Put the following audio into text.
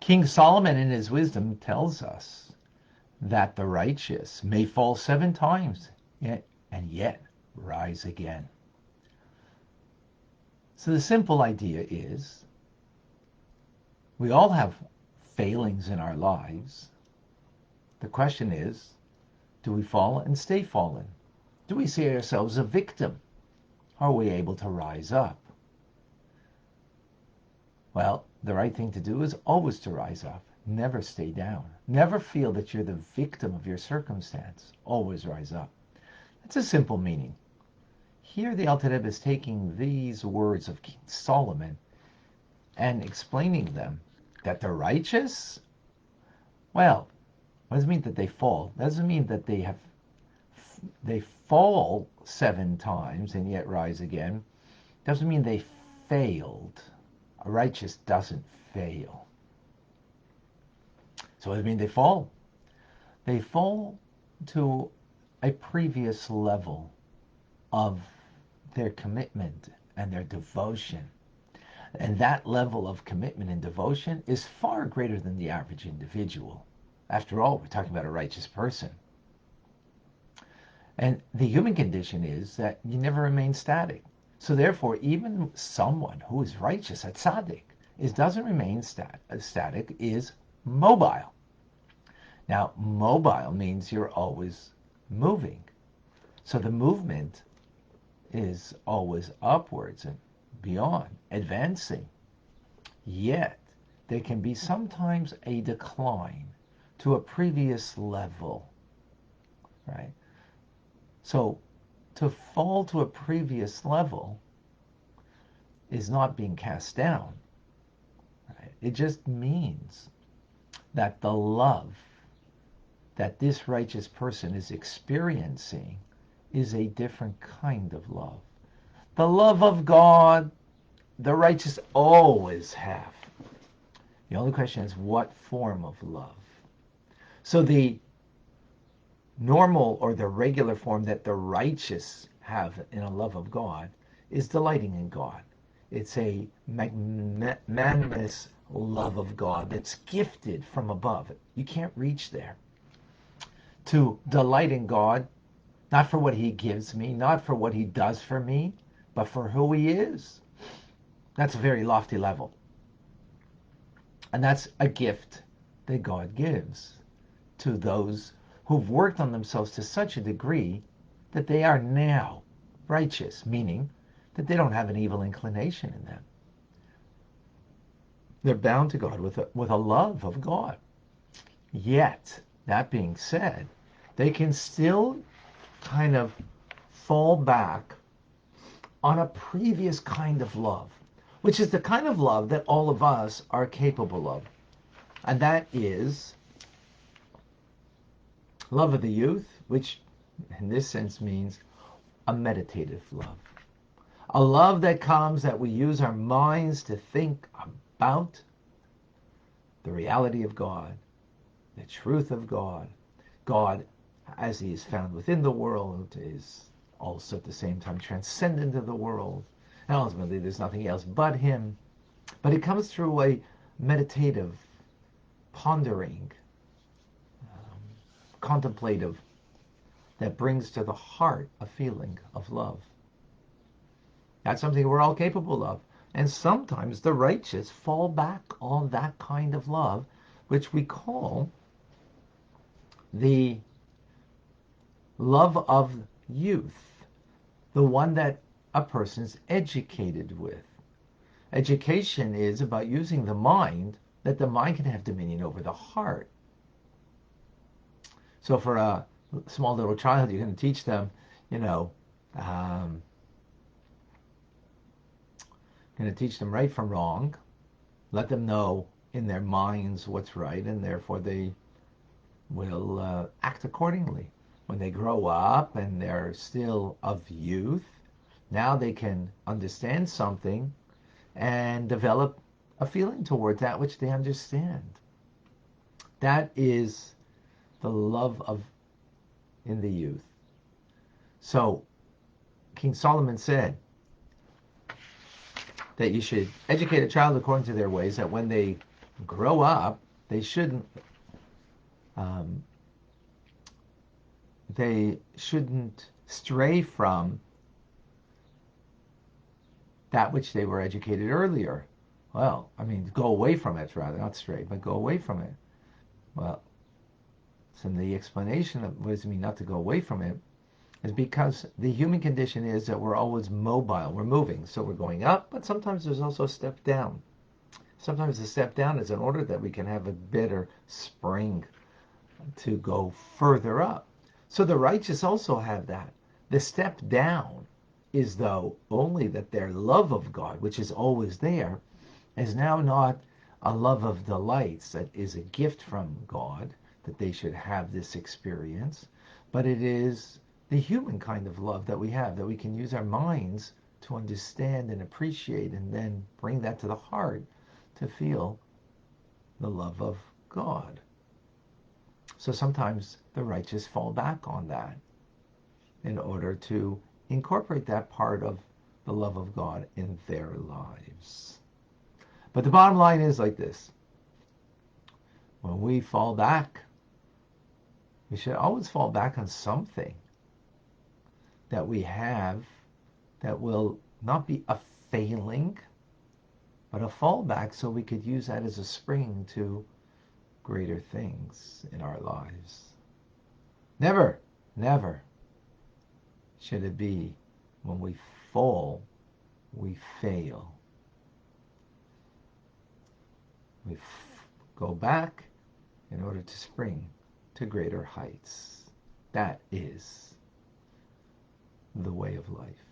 King Solomon in his wisdom tells us that the righteous may fall 7 times and yet rise again. So the simple idea is we all have failings in our lives. The question is, do we fall and stay fallen? Do we see ourselves a victim? Are we able to rise up? Well, the right thing to do is always to rise up. Never stay down. Never feel that you're the victim of your circumstance. Always rise up. That's a simple meaning. Here the Alter Rebbe is taking these words of King Solomon and explaining them, that the righteous, well, what does it mean that they fall? That doesn't mean that they fall 7 times and yet rise again. Doesn't mean they failed. A righteous doesn't fail. So what does it mean they fall? They fall to a previous level of their commitment and their devotion. And that level of commitment and devotion is far greater than the average individual. After all, we're talking about a righteous person. And the human condition is that you never remain static. So therefore, even someone who is righteous, a tzaddik, doesn't remain static, is mobile. Now, mobile means you're always moving. So the movement is always upwards and beyond, advancing. Yet, there can be sometimes a decline to a previous level, right? So, to fall to a previous level is not being cast down, right? It just means that the love that this righteous person is experiencing is a different kind of love. The love of God, the righteous always have. The only question is what form of love. So the normal or the regular form that the righteous have in a love of God is delighting in God. It's a magnanimous love of God that's gifted from above. You can't reach there. To delight in God, not for what he gives me, not for what he does for me, but for who he is. That's a very lofty level. And that's a gift that God gives to those who've worked on themselves to such a degree that they are now righteous, meaning that they don't have an evil inclination in them. They're bound to God with a love of God. Yet, that being said, they can still kind of fall back on a previous kind of love, which is the kind of love that all of us are capable of. And that is love of the youth, which in this sense means a meditative love. A love that comes that we use our minds to think about the reality of God, the truth of God. God, as he is found within the world, is also at the same time transcendent of the world. And ultimately there's nothing else but him. But it comes through a meditative, pondering, contemplative, that brings to the heart a feeling of love. That's something we're all capable of. And sometimes the righteous fall back on that kind of love, which we call the love of youth, the one that a person's educated with. Education is about using the mind, that the mind can have dominion over the heart. So for a small little child, you're going to teach them, going to teach them right from wrong, let them know in their minds what's right, and therefore they will act accordingly. When they grow up and they're still of youth, now they can understand something and develop a feeling towards that which they understand. That is the love of in the youth. So King Solomon said that you should educate a child according to their ways, that when they grow up, they shouldn't um, stray from that which they were educated earlier. Well, I mean, go away from it, rather, not stray, but go away from it. Well, so the explanation of what does it mean not to go away from it is because the human condition is that we're always mobile, we're moving. So we're going up, but sometimes there's also a step down. Sometimes the step down is in order that we can have a better spring to go further up. So the righteous also have that. The step down is though only that their love of God, which is always there, is now not a love of delights that is a gift from God, that they should have this experience, but it is the human kind of love that we have, that we can use our minds to understand and appreciate and then bring that to the heart to feel the love of God. So sometimes the righteous fall back on that in order to incorporate that part of the love of God in their lives. But the bottom line is like this. When we fall back, we should always fall back on something that we have that will not be a failing, but a fallback, so we could use that as a spring to greater things in our lives. Never, never should it be when we fall, we fail. We go back in order to spring to greater heights. That is the way of life.